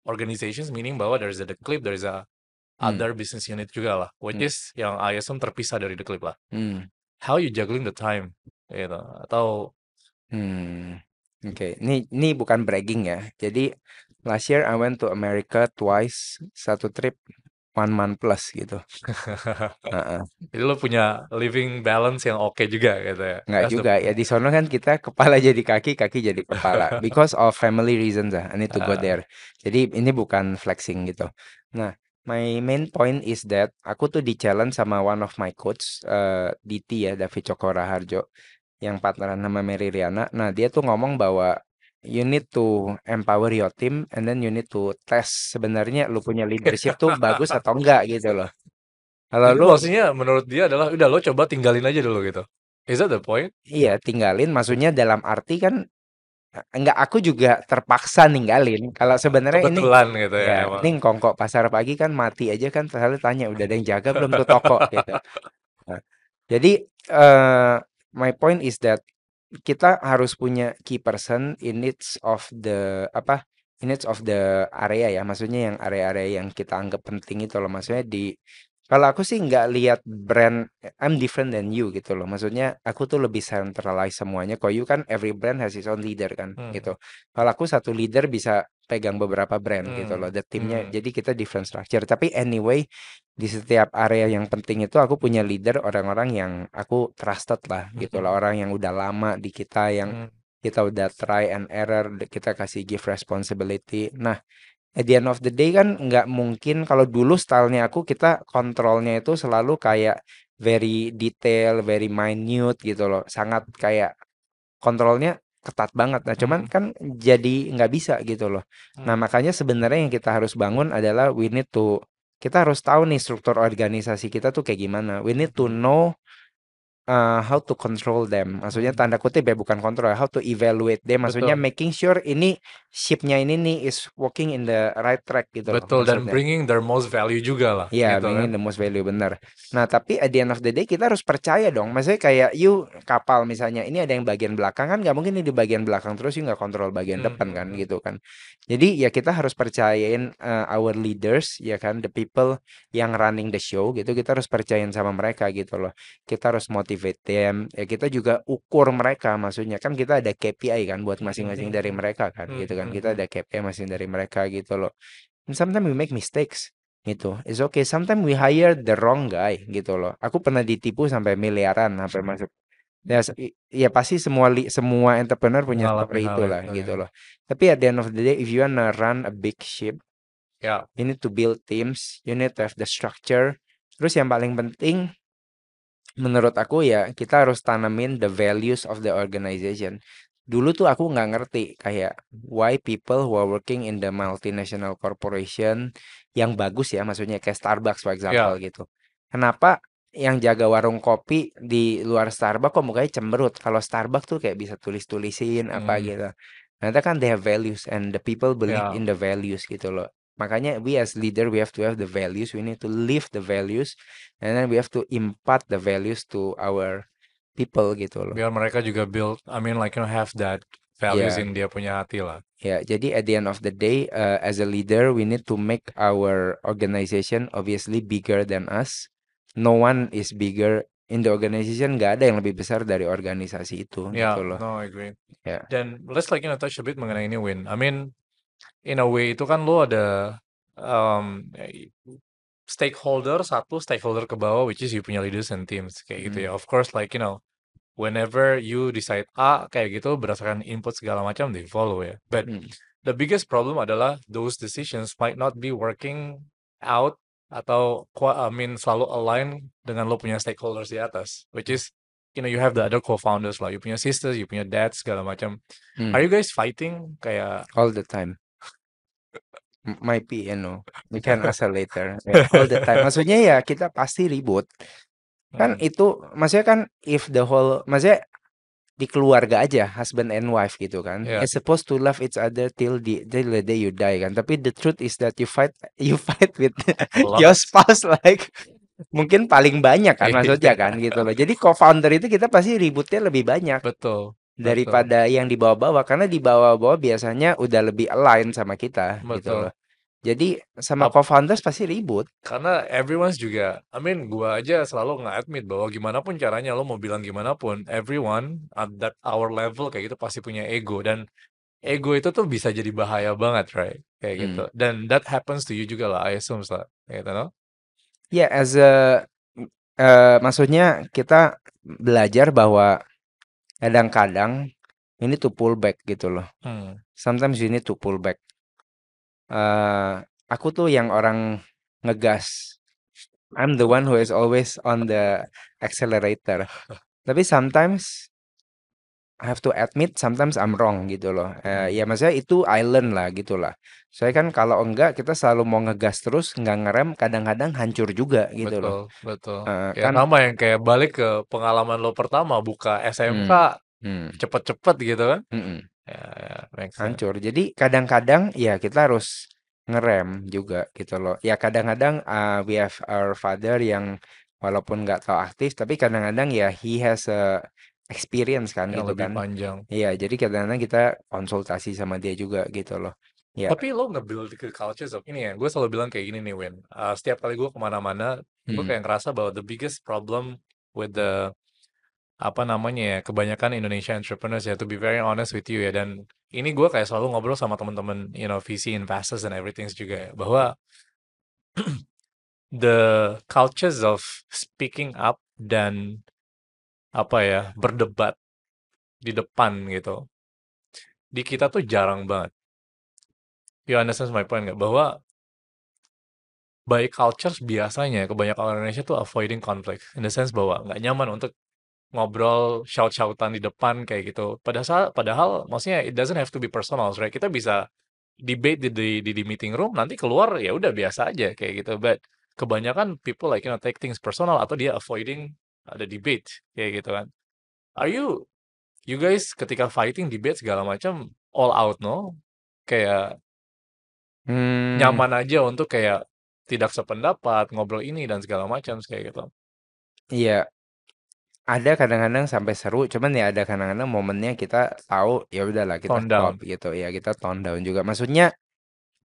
organizations meaning bahwa there's a The Clip, there's a Hmm. other business unit juga lah, which Hmm. is yang I assume terpisah dari The Clip lah. Hmm. How you juggling the time, gitu? Atau Oke, ini bukan bragging ya. Jadi last year I went to America twice, satu trip 1 month plus gitu. Heeh. jadi lo punya living balance yang oke juga gitu ya? Nggak That's the juga ya, di sono kan kita kepala jadi kaki, kaki jadi kepala. Because of family reasons I need to go Ah, there. Jadi ini bukan flexing gitu. Nah, my main point is that aku tuh di challenge sama one of my coach, DT ya, David Cokro Raharjo, yang partneran sama Mary Riana. Nah, dia tuh ngomong bahwa you need to empower your team and then you need to test sebenarnya lu punya leadership tuh bagus atau enggak gitu loh. Kalau jadi lu maksudnya menurut dia adalah udah lo coba tinggalin aja dulu gitu. Is that the point? iya tinggalin, maksudnya dalam arti kan enggak, aku juga terpaksa ninggalin. Kalau sebenarnya ini Kebetulan gitu ya ya emang. ini kongkok pasar pagi kan mati aja kan selalu tanya udah ada yang jaga belum tuh toko gitu. Nah, jadi my point is that kita harus punya key person in each of the apa in each of the area ya, maksudnya yang area-area yang kita anggap penting itu loh, maksudnya di kalau aku sih nggak lihat brand, I'm different than you gitu loh, maksudnya aku tuh lebih centralize semuanya. Kalau you kan every brand has its own leader kan Hmm, gitu. Kalau aku satu leader bisa pegang beberapa brand gitu loh, hmm, the timnya, hmm, jadi kita different structure. Tapi anyway, di setiap area yang penting itu aku punya leader, orang-orang yang aku trusted lah gitu hmm, lah, orang yang udah lama di kita, yang hmm, kita udah try and error, kita kasih give responsibility. Nah, at the end of the day kan nggak mungkin kalau dulu stylenya aku, kita kontrolnya itu selalu kayak very detail, very minute gitu loh. Sangat kayak kontrolnya ketat banget. Nah, cuman hmm, kan jadi nggak bisa gitu loh. Nah, hmm, makanya sebenarnya yang kita harus bangun adalah we need to, kita harus tahu nih struktur organisasi kita tuh kayak gimana. We need to hmm, know how to control them, maksudnya hmm. tanda kutip ya, bukan kontrol, how to evaluate them, maksudnya Betul. making sure ini shipnya ini nih is walking in the right track gitu loh Betul, dan maksudnya. bringing their most value juga lah, Iya, gitu kan. bringing the most value, bener. Nah, tapi at the end of the day kita harus percaya dong. Maksudnya kayak you kapal misalnya, ini ada yang bagian belakang kan nggak mungkin ini di bagian belakang terus you nggak kontrol bagian Hmm, depan hmm, kan hmm. gitu kan. Jadi ya kita harus percayain our leaders ya kan, the people yang running the show gitu. Kita harus percayain sama mereka gitu loh. Kita harus motivate them. Ya kita juga ukur mereka, maksudnya kan kita ada KPI kan buat Hmm, hmm, masing-masing dari hmm, mereka kan hmm, gitu kan. hmm, Kita hmm. ada KPI masing dari mereka gitu loh. And sometimes we make mistakes gitu. It's okay. Sometimes we hire the wrong guy gitu loh. Aku pernah ditipu sampai miliaran, sampai masuk. Ya, ya pasti semua entrepreneur punya Ngalamin story hal itulah itu ya. gitu loh. Tapi at the end of the day, if you wanna run a big ship, Ya, You need to build teams, you need to have the structure. Terus yang paling penting menurut aku ya kita harus tanamin the values of the organization. Dulu tuh aku nggak ngerti kayak why people who are working in the multinational corporation yang bagus ya, maksudnya kayak Starbucks for example ya, gitu. Kenapa yang jaga warung kopi di luar Starbucks kok mukanya cemberut? Kalau Starbucks tuh kayak bisa tulis-tulisin apa mhm, gitu. Ternyata kan they have values and the people believe ya. in the values gitu loh. Makanya we as leader we have to have the values, we need to live the values. And then we have to impart the values to our people gitu loh. Biar mereka juga build, I mean like have that values Ya, in dia punya hati lah. ya. Jadi at the end of the day, as a leader, we need to make our organization obviously bigger than us. No one is bigger in the organization. Nggak ada yang lebih besar dari organisasi itu Ya, gitu loh. no, I agree. Ya. Dan let's like touch a bit mengenai ini Win. I mean, in a way itu kan lo ada stakeholder satu, stakeholder ke bawah, which is you punya leaders and teams kayak gitu Mm, ya. Of course, like whenever you decide A kayak gitu berdasarkan input segala macam di follow ya. But mm, the biggest problem adalah those decisions might not be working out atau I mean selalu align dengan lo punya stakeholders di atas, which is you have the other co-founders lah, you punya sisters, you punya dad segala macam. Are mm. you guys fighting kayak All the time. Might be, we can answer later. Ya, all the time. Maksudnya ya kita pasti ribut. Kan Hmm, itu, maksudnya kan if the whole, maksudnya di keluarga aja husband and wife gitu kan, ya, it's supposed to love each other till the day you die kan, tapi the truth is that you fight with a lot. your spouse like mungkin paling banyak kan maksudnya Iya, kan gitu loh. Jadi co-founder itu kita pasti ributnya lebih banyak betul, betul, daripada yang di bawah-bawah, karena di bawah-bawah biasanya udah lebih align sama kita gitu betul. loh. Jadi sama co-founders pasti ribut. Karena everyone's juga, I mean, gua aja selalu nge-admit bahwa gimana pun caranya lo mau bilang gimana pun, everyone at that our level kayak gitu pasti punya ego dan ego itu tuh bisa jadi bahaya banget, right? Kayak gitu. Hmm. Dan that happens to you juga lah, I assume lah, gitu no? Ya, maksudnya kita belajar bahwa kadang-kadang ini to pull back gitu loh. Hmm, Sometimes you need to pull back. Aku tuh yang orang ngegas. I'm the one who is always on the accelerator. Tapi sometimes I have to admit sometimes I'm wrong gitu loh. hmm. Ya maksudnya itu I learn lah gitu lah. Soalnya kan kalau enggak kita selalu mau ngegas terus nggak ngerem, kadang-kadang hancur juga gitu loh. Betul, betul. Ya Kan, sama yang kayak balik ke pengalaman lo pertama buka SMK hmm, hmm, cepet-cepet gitu kan? mm-mm. Ya, ya, make sense. Hancur. Jadi kadang-kadang ya kita harus ngerem juga gitu loh. Ya kadang-kadang we have our father yang walaupun nggak tahu aktif, tapi kadang-kadang ya he has a experience kan Yang gitu lebih kan. panjang. Iya, jadi kadang-kadang kita konsultasi sama dia juga gitu loh. Ya, Tapi lo nge-build ke cultures of ini ya, gue selalu bilang kayak gini nih, Win. Setiap kali gue kemana-mana, gue hmm, kayak ngerasa bahwa the biggest problem with the, apa namanya ya, kebanyakan Indonesia entrepreneurs ya, to be very honest with you ya, dan ini gue kayak selalu ngobrol sama teman-teman, VC investors and everything juga ya, bahwa the cultures of speaking up dan, apa ya, berdebat di depan gitu, di kita tuh jarang banget. You understand my point nggak? Bahwa by cultures biasanya kebanyakan orang Indonesia tuh avoiding conflict in the sense bahwa nggak nyaman untuk ngobrol shout-shoutan di depan kayak gitu. Padahal maksudnya it doesn't have to be personal, right? Kita bisa debate di meeting room nanti keluar ya udah biasa aja kayak gitu. But kebanyakan people like take things personal atau dia avoiding ada debate kayak gitu kan. Are you guys ketika fighting debate segala macam all out no? Kayak hmm, nyaman aja untuk kayak tidak sependapat, ngobrol ini dan segala macam kayak gitu. iya ada kadang-kadang sampai seru, cuman ya ada kadang-kadang momennya kita tahu ya udahlah kita Tone stop down. gitu ya, kita tone down juga. Maksudnya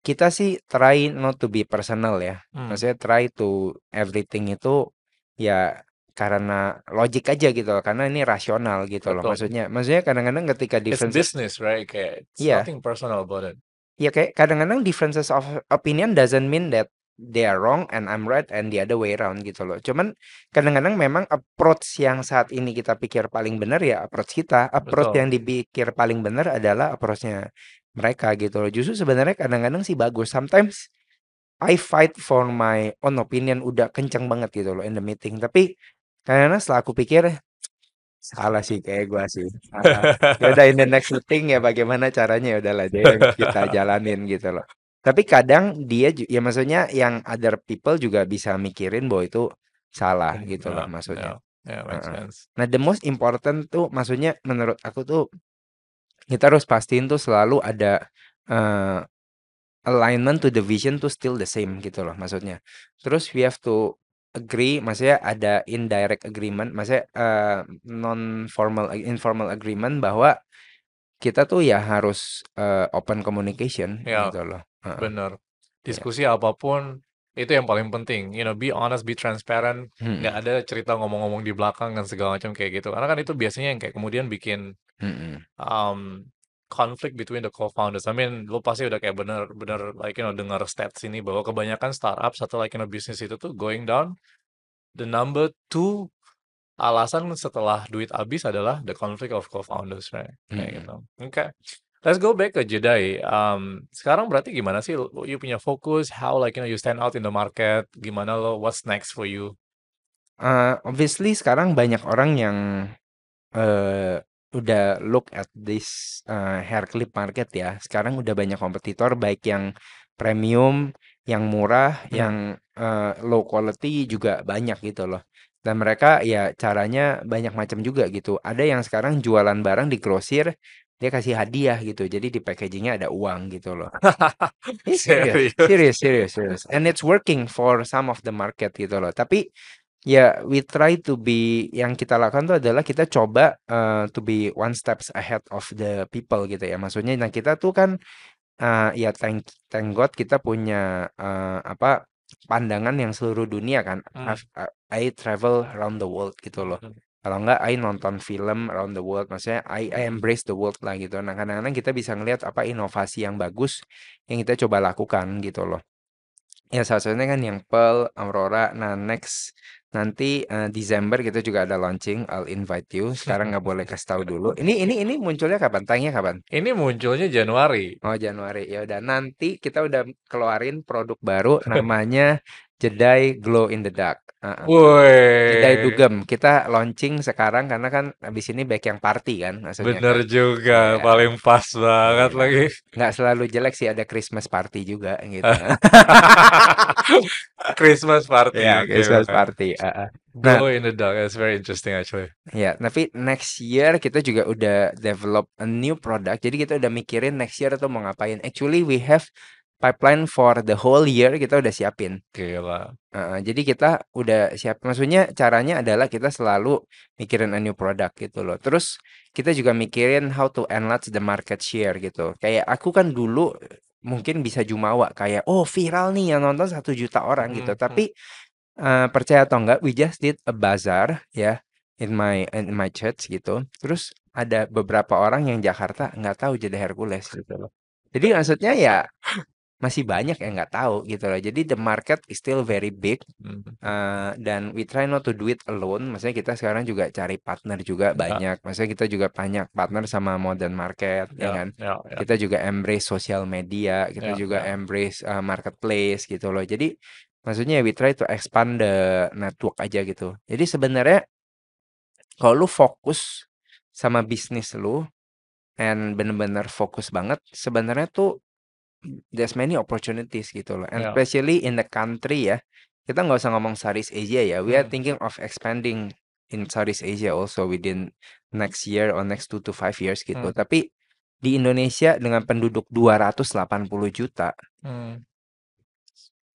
kita sih try not to be personal ya. Hmm, Maksudnya try to everything itu ya karena logik aja gitu loh, karena ini rasional gitu loh. betul. Maksudnya kadang-kadang ketika It's differences, business, right? Kayak it's iya, nothing personal about it. ya kayak kadang-kadang differences of opinion doesn't mean that they are wrong and I'm right and the other way around gitu loh. Cuman kadang-kadang memang approach yang saat ini kita pikir paling benar ya approach kita. Approach Betul. yang dipikir paling benar adalah approachnya mereka gitu loh. Justru sebenarnya kadang-kadang sih bagus. Sometimes I fight for my own opinion udah kenceng banget gitu loh in the meeting. Tapi karena setelah aku pikir salah sih kayak gua sih. Ya udah in the next meeting ya bagaimana caranya ya udahlah deh yang kita jalanin gitu loh. Tapi kadang dia ya maksudnya yang other people juga bisa mikirin bahwa itu salah gitu loh Yeah, maksudnya. yeah, yeah, makes Heeh. sense. Nah, the most important tuh maksudnya menurut aku tuh kita harus pastiin tuh selalu ada eh, alignment to the vision tuh still the same gitu loh maksudnya. Terus we have to agree, maksudnya ada indirect agreement, maksudnya non formal informal agreement bahwa kita tuh ya harus open communication Ya, gitu loh. Heeh, bener. iya. Diskusi apapun itu yang paling penting. Be honest, be transparent. Nggak Mm-mm, ada cerita ngomong-ngomong di belakang dan segala macam kayak gitu. Karena kan itu biasanya yang kayak kemudian bikin mm-mm, um, conflict between the co-founders. I mean, lo pasti udah kayak bener-bener dengar stats ini bahwa kebanyakan startup atau bisnis itu tuh going down. The number two alasan setelah duit habis adalah the conflict of co-founders, right? Kayak mm-mm. gitu. Oke. Let's go back ke Jedai. Sekarang berarti gimana sih you punya fokus, how you stand out in the market, gimana lo, what's next for you? Obviously sekarang banyak orang yang eh udah look at this hair clip market ya. Sekarang udah banyak kompetitor baik yang premium, yang murah, Hmm. yang low quality juga banyak gitu loh. Dan mereka ya caranya banyak macam juga gitu. Ada yang sekarang jualan barang di grosir, dia kasih hadiah gitu. Jadi di packagingnya ada uang gitu loh. Ini serius, Serius. serius, serius, serius. And it's working for some of the market gitu loh. Tapi ya we try to be, yang kita lakukan tuh adalah kita coba to be one steps ahead of the people gitu ya. Maksudnya nah kita tuh kan ya thank God kita punya apa pandangan yang seluruh dunia kan. Hmm. I travel around the world gitu loh. Hmm. Kalau enggak, I nonton film around the world. Maksudnya, I embrace the world lah gitu. Nah, kadang-kadang kita bisa ngelihat apa inovasi yang bagus yang kita coba lakukan gitu loh. Ya, salah satunya kan yang Pearl, Aurora. Nah, next nanti Desember kita juga ada launching. I'll invite you. Sekarang nggak boleh kasih tahu dulu. Ini munculnya kapan? Tanya kapan? Ini munculnya Januari. Oh, Januari. Ya udah, nanti kita udah keluarin produk baru namanya Jedai Glow in the Dark. Jedai Woi, Dugem. Kita launching sekarang karena kan habis ini back yang party kan maksudnya bener kan. juga, Iya. paling pas banget Iya. lagi. Nggak selalu jelek sih, ada Christmas party juga gitu. Christmas party, Ya, oke, Christmas oke. party. Nah, Glow in the dark, that's very interesting actually. ya, tapi next year kita juga udah develop a new product. Jadi kita udah mikirin next year tuh mau ngapain. Actually, we have pipeline for the whole year kita udah siapin. Gila. Jadi kita udah siap. Maksudnya caranya adalah kita selalu mikirin a new product gitu loh. Terus kita juga mikirin how to enlarge the market share gitu. Kayak aku kan dulu mungkin bisa jumawa kayak oh viral nih yang nonton 1 juta orang gitu. Mhm, mhm. Tapi percaya atau enggak, we just did a bazaar ya in my church gitu. Terus ada beberapa orang yang Jakarta nggak tahu jadi Hercules gitu loh. Jadi maksudnya ya masih banyak yang nggak tahu gitu loh. Jadi the market is still very big. Mhm. Dan we try not to do it alone. Maksudnya kita sekarang juga cari partner juga Ya, banyak. Maksudnya kita juga banyak partner sama modern market, ya ya, kan. ya, ya, Kita juga embrace sosial media, kita ya, juga ya. embrace marketplace gitu loh. Jadi maksudnya we try to expand the network aja gitu. Jadi sebenarnya kalau lu fokus sama bisnis lu and bener-bener fokus banget, sebenarnya tuh there's many opportunities gitu loh. And Ya. especially in the country ya. Kita nggak usah ngomong Southeast Asia ya. We are Hmm. thinking of expanding in Southeast Asia also within next year or next 2 to 5 years gitu. Hmm. Tapi di Indonesia dengan penduduk 280 juta, Hmm.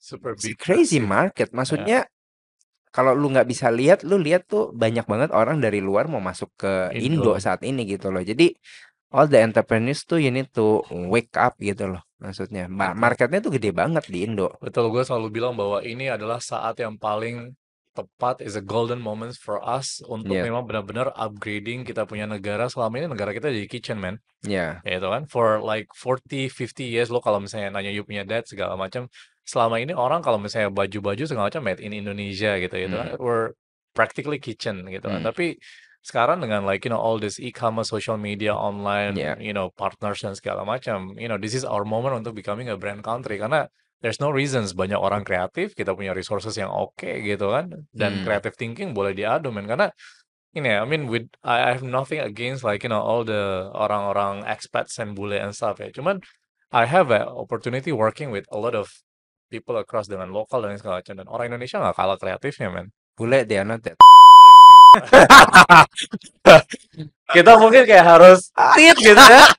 Super it's a big, crazy massive. market. Ya, Maksudnya kalau lu nggak bisa lihat, lu lihat tuh banyak banget orang dari luar mau masuk ke Indo Indo. saat ini gitu loh. Jadi all the entrepreneurs tuh you need to wake up gitu loh. Maksudnya Betul. marketnya tuh gede banget di Indo. Betul, gue selalu bilang bahwa ini adalah saat yang paling tepat, is a golden moments for us untuk Ya, memang benar-benar upgrading kita punya negara. Selama ini negara kita jadi kitchen, man. ya, Ya itu kan, for like 40-50 years, lo kalau misalnya nanya you punya dad segala macam, selama ini orang kalau misalnya baju-baju segala macam made in Indonesia gitu gitu kan, mm, we're practically kitchen gitu kan. mm, Tapi sekarang dengan all this e-commerce, social media, online, ya, partners dan segala macam, this is our moment untuk becoming a brand country karena there's no reasons banyak orang kreatif, kita punya resources yang oke gitu kan, dan creative thinking boleh diadu men, karena ini ya, I mean I have nothing against like all the orang-orang expats and bule and stuff ya. Cuman I have a opportunity working with a lot of people across dengan lokal dan segala macam, dan orang Indonesia nggak kalah kreatifnya men. Bule they are not that. Kita mungkin kayak harus gitu ya.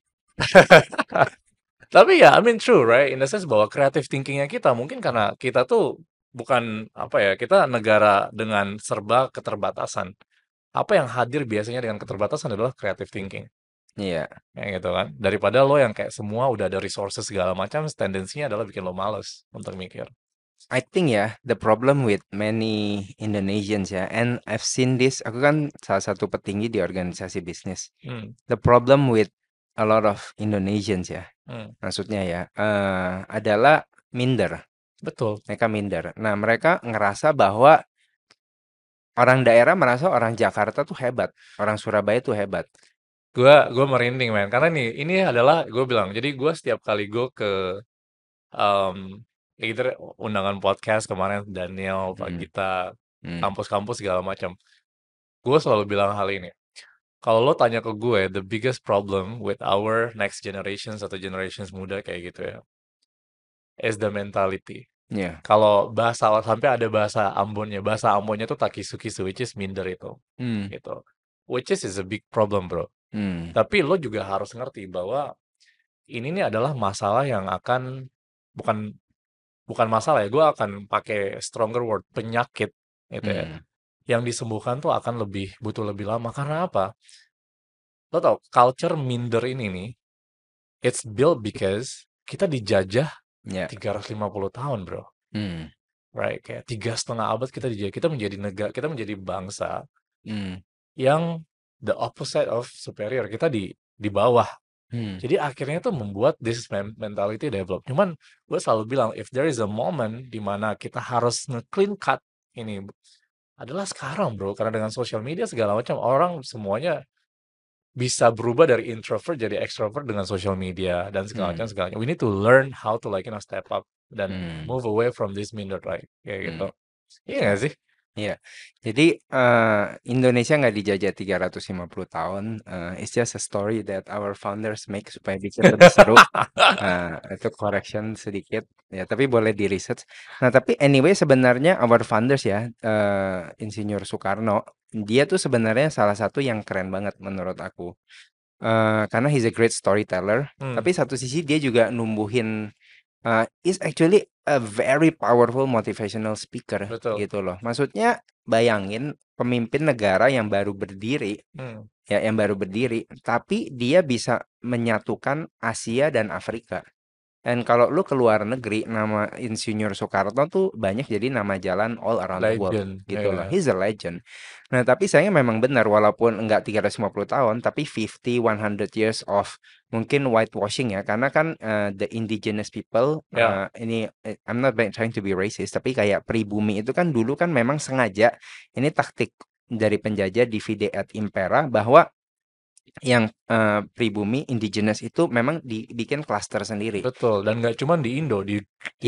Tapi ya, I mean true, right? In the sense bahwa creative thinking-nya kita mungkin karena kita tuh bukan apa ya, kita negara dengan serba keterbatasan. Apa yang hadir biasanya dengan keterbatasan adalah creative thinking. Iya. Kayak gitu kan. Daripada lo yang kayak semua udah ada resources segala macam, tendensinya adalah bikin lo males untuk mikir. I think ya, the problem with many Indonesians ya, and I've seen this, aku kan salah satu petinggi di organisasi bisnis. The problem with a lot of Indonesians ya, maksudnya ya, adalah minder. Betul. Mereka minder. Nah, mereka ngerasa bahwa orang daerah merasa orang Jakarta tuh hebat, orang Surabaya tuh hebat. Gue merinding men, karena ini adalah gue bilang. Jadi gue setiap kali gue ke gitu undangan podcast kemarin, Daniel, Pak Gita, kampus-kampus segala macam. Gue selalu bilang hal ini. Kalau lo tanya ke gue, the biggest problem with our next generations atau generations muda kayak gitu ya, is the mentality. Yeah. Kalau sampai ada bahasa Ambonnya tuh takisukisu, which is minder itu, gitu. Which is a big problem bro. Tapi lo juga harus ngerti bahwa ini nih adalah masalah yang akan bukan masalah ya, gue akan pakai stronger word, penyakit gitu ya. Yang disembuhkan tuh akan butuh lebih lama. Karena apa? Lo tau, culture minder ini nih, it's built because kita dijajah 350 tahun bro. Right, kayak 3,5 abad kita dijajah. Kita menjadi negara, kita menjadi bangsa yang the opposite of superior. Kita di bawah. Jadi akhirnya tuh membuat this mentality develop. Cuman gue selalu bilang, if there is a moment di mana kita harus nge-clean cut ini, adalah sekarang bro. Karena dengan social media segala macam, orang semuanya bisa berubah dari introvert jadi extrovert dengan social media dan segala macam. We need to learn how to step up dan move away from this minder, right? Kayak gitu. Iya gak sih? Iya. Jadi Indonesia nggak dijajah 350 tahun. It's just a story that our founders make supaya bikin lebih seru. Itu correction sedikit. Ya, tapi boleh di research. Nah, tapi anyway sebenarnya our founders ya, Insinyur Soekarno, dia tuh sebenarnya salah satu yang keren banget menurut aku. Karena he's a great storyteller. Tapi satu sisi dia juga numbuhin is actually a very powerful motivational speaker. Betul. Gitu loh. Maksudnya bayangin pemimpin negara yang baru berdiri, ya yang baru berdiri, tapi dia bisa menyatukan Asia dan Afrika. Dan kalau lu ke luar negeri, nama Insinyur Soekarno tuh banyak jadi nama jalan all around the world gitu loh. He's a legend. Nah, tapi sayangnya memang benar walaupun enggak 350 tahun, tapi 50, 100 years of mungkin whitewashing ya, karena kan the indigenous people ini I'm not trying to be racist, tapi kayak pribumi itu kan dulu kan memang sengaja ini taktik dari penjajah divide et impera bahwa yang pribumi indigenous itu memang dibikin klaster sendiri. Betul, dan nggak cuma di Indo, di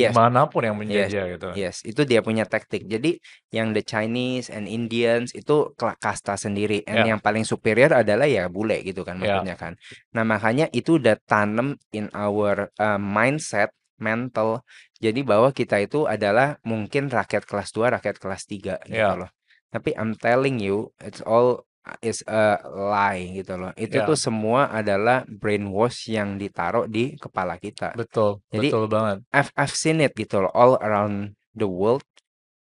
manapun yang menjajah gitu. Yes, itu dia punya taktik. Jadi yang the Chinese and Indians itu kasta sendiri, and yang paling superior adalah ya bule gitu kan maksudnya kan. Nah makanya itu udah tanam in our mindset mental. Jadi bahwa kita itu adalah mungkin rakyat kelas 2, rakyat kelas 3 gitu loh. Tapi I'm telling you, it's all is a lie gitu loh. Itu tuh semua adalah brainwash yang ditaruh di kepala kita. Betul, jadi, betul banget. I've seen it gitu loh, all around the world.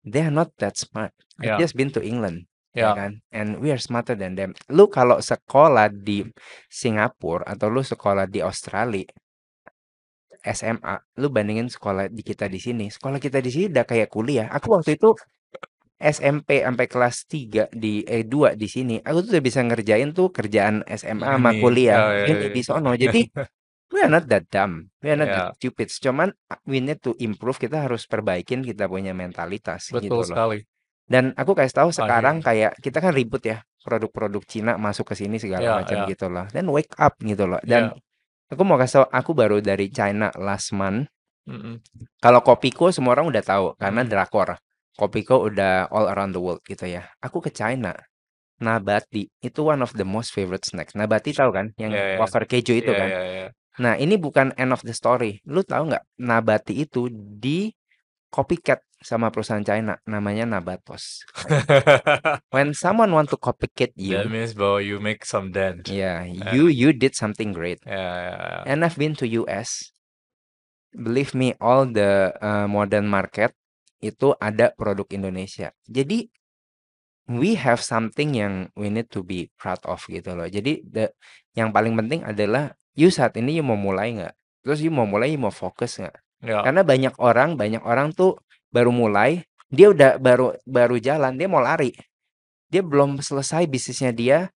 They are not that smart. I've just been to England, ya kan? And we are smarter than them. Lu kalau sekolah di Singapura atau lu sekolah di Australia, SMA, lu bandingin sekolah di kita di sini. Sekolah kita di sini udah kayak kuliah. Aku waktu itu SMP sampai kelas 3 2 di sini, aku tuh udah bisa ngerjain tuh kerjaan SMA sama kuliah. Ini di sono. Jadi we are not that dumb. We are not that stupid. Cuman we need to improve. Kita harus perbaikin kita punya mentalitas. Betul gitu loh. sekali. Dan aku kasih tahu sekarang kayak kita kan ribut ya, produk-produk Cina masuk ke sini segala macam gitu loh. Dan wake up gitu loh. Dan aku mau kasih tahu, aku baru dari China last month. Mhm. Kalau Kopiko semua orang udah tahu karena Mhm. drakor. Kopiko udah all around the world gitu ya. Aku ke China, Nabati itu one of the most favorite snack. Nabati tahu kan? Iya Yang iya. wafer keju itu Iya kan? iya iya. Nah, ini bukan end of the story. Lu tahu nggak? Nabati itu di copycat sama perusahaan China, namanya Nabatos. When someone want to copycat That you, means bahwa you make some dent. yeah, Ya, you did something great. ya, ya, ya. And I've been to US. Believe me, all the modern market itu ada produk Indonesia. Jadi we have something yang we need to be proud of gitu loh. Jadi yang paling penting adalah you saat ini you mau mulai nggak? Terus you mau mulai, you mau fokus nggak? Ya. Karena banyak orang tuh baru mulai, dia udah baru baru jalan, dia mau lari. Dia belum selesai bisnisnya dia.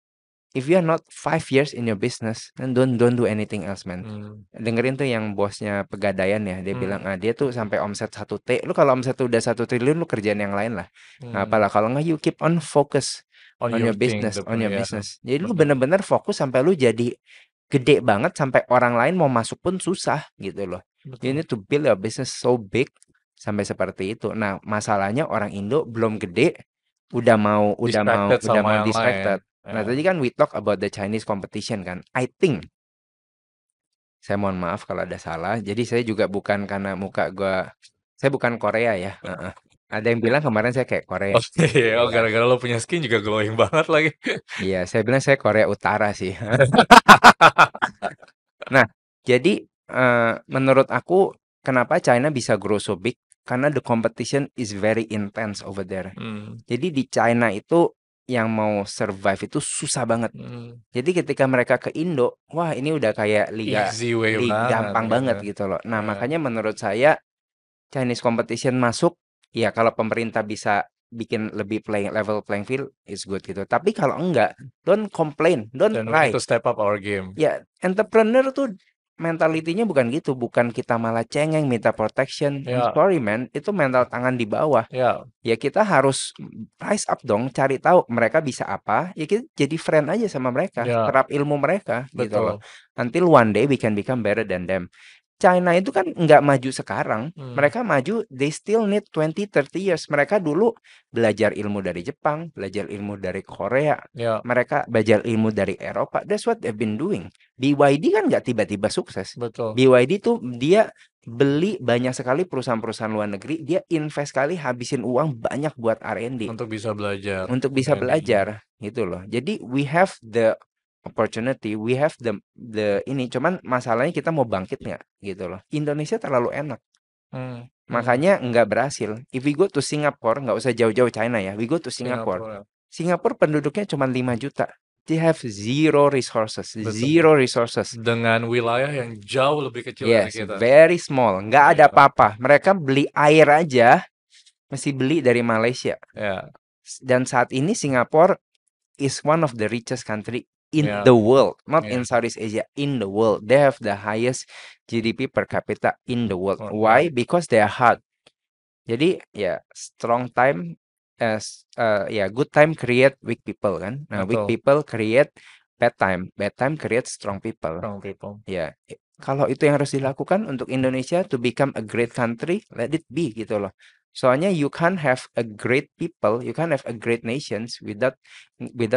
If you are not 5 years in your business, then don't do anything else, man. Hmm. Dengerin tuh yang bosnya Pegadaian ya, dia bilang, Hmm. dia tuh sampai omset 1 T. Lu kalau omset udah 1 triliun, lu kerjaan yang lain lah. Nggak Hmm. apalah, kalau nggak you keep on focus On on your your thing, business, on your ya, business. Jadi lu benar. bener-bener fokus sampai lu jadi gede banget, sampai orang lain mau masuk pun susah gitu loh. You Betul. need to build your business so big sampai seperti itu. Nah, masalahnya orang Indo belum gede, Distracted udah sama mau yang lain. distracted. Nah, Ya. tadi kan we talk about the Chinese competition kan. I think, saya mohon maaf kalau ada salah. Jadi saya juga bukan karena saya bukan Korea ya. Heeh. Ada yang bilang kemarin saya kayak Korea. Oh, iya. Oh, Iya, gara-gara lo punya skin juga glowing banget lagi. iya, saya bilang saya Korea Utara sih. Nah, jadi menurut aku kenapa China bisa grow so big? Karena the competition is very intense over there. Hmm. Jadi di China itu yang mau survive itu susah banget. Hmm. Jadi ketika mereka ke Indo, wah ini udah kayak Easy way banget gampang gitu. banget gitu loh. Nah, Ya. makanya menurut saya Chinese competition masuk, ya kalau pemerintah bisa bikin lebih level playing field is good gitu. Tapi kalau enggak, don't complain, don't Then we need cry. to step up our game. Ya, entrepreneur tuh mentalitinya bukan gitu, bukan kita malah cengeng minta protection. I'm Ya, sorry man, itu mental tangan di bawah. ya, Ya kita harus rise up dong, cari tahu mereka bisa apa, ya kita jadi friend aja sama mereka, ya, serap ilmu mereka gitu loh. betul. Until one day we can become better than them. China itu kan nggak maju sekarang, Hmm. mereka maju, they still need 20-30 years. Mereka dulu belajar ilmu dari Jepang, belajar ilmu dari Korea, Ya, mereka belajar ilmu dari Eropa. That's what they've been doing. BYD kan nggak tiba-tiba sukses. betul. BYD tuh dia beli banyak sekali perusahaan-perusahaan luar negeri, dia invest kali habisin uang banyak buat R&D Untuk bisa belajar. untuk bisa belajar gitu loh. Jadi we have the opportunity, we have the ini, cuman masalahnya kita mau bangkit nggak gitu loh. Indonesia terlalu enak, Hmm. makanya nggak berhasil. If we go to Singapore, nggak usah jauh-jauh China ya, we go to Singapore. Singapura. Singapura penduduknya cuma 5 juta. They have zero resources, Betul. zero resources. Dengan wilayah yang jauh lebih kecil dari Yes, kita. very small. Nggak ada Ya, apa-apa. Mereka beli air aja, mesti beli dari Malaysia. ya, Dan saat ini Singapura is one of the richest country in ya, the world, not ya. in Southeast Asia, in the world. They have the highest GDP per capita in the world. Oh, ya. Why? Because they are hard. Jadi ya strong time, ya good time create weak people kan. Nah, weak Betul. people create bad time create strong people. Strong people. Ya, kalau itu yang harus dilakukan untuk Indonesia to become a great country, let it be gitu loh. Soalnya you can't have a great people, you can't have a great nations without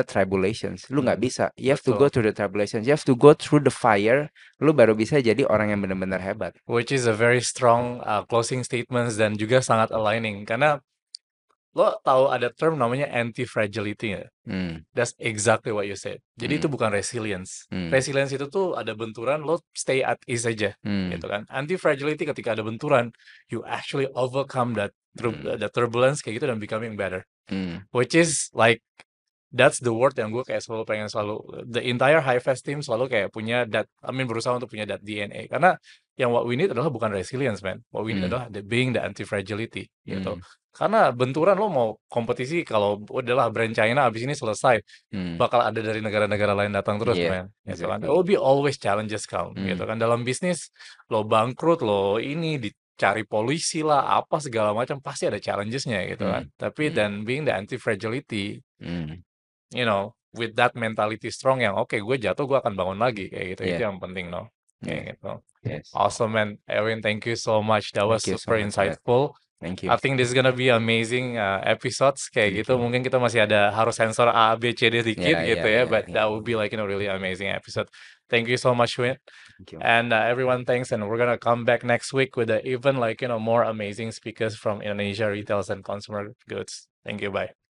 tribulations. Lu nggak bisa. You have to go Betul. through the tribulations. You have to go through the fire. Lu baru bisa jadi orang yang benar-benar hebat. Which is a very strong closing statements dan juga sangat aligning. Karena lo tahu ada term namanya anti-fragility nggak? Hmm, That's exactly what you said. Jadi itu hmm, bukan resilience. hmm, Resilience itu tuh ada benturan, lo stay at ease aja, hmm, gitu kan. Anti-fragility ketika ada benturan, you actually overcome hmm, that turbulence kayak gitu dan becoming better. hmm, Which is like that's the word yang gue kayak selalu the entire high fest team selalu kayak punya berusaha untuk punya that DNA karena yang what we need adalah bukan resilience man, what we need hmm, adalah being the anti fragility gitu. hmm, Karena benturan lo mau kompetisi kalau udahlah brand China abis ini selesai hmm. bakal ada dari negara-negara lain datang terus Yeah, man gitu kan. There exactly. will be always challenges come gitu Hmm, kan dalam bisnis, lo bangkrut lo ini dicari polisi lah apa segala macam pasti ada challengesnya gitu hmm, kan. Tapi hmm, dan being the anti fragility, hmm. with that mentality strong yang oke gue jatuh gue akan bangun lagi kayak gitu itu Yeah. yang penting no. Yeah. kayak gitu. Yes. Awesome man, Erwin, thank you so much. That was Thank you so super much, Brad. insightful. Thank you. I think this is gonna be amazing episodes kayak Thank gitu. you. Mungkin kita masih ada harus sensor A, B, C, D dikit Yeah, gitu yeah, ya, yeah, but yeah. that would be like really amazing episode. Thank you so much, Win. Thank you. And everyone, thanks. And we're gonna come back next week with even more amazing speakers from Indonesia retails and consumer goods. Thank you. Bye.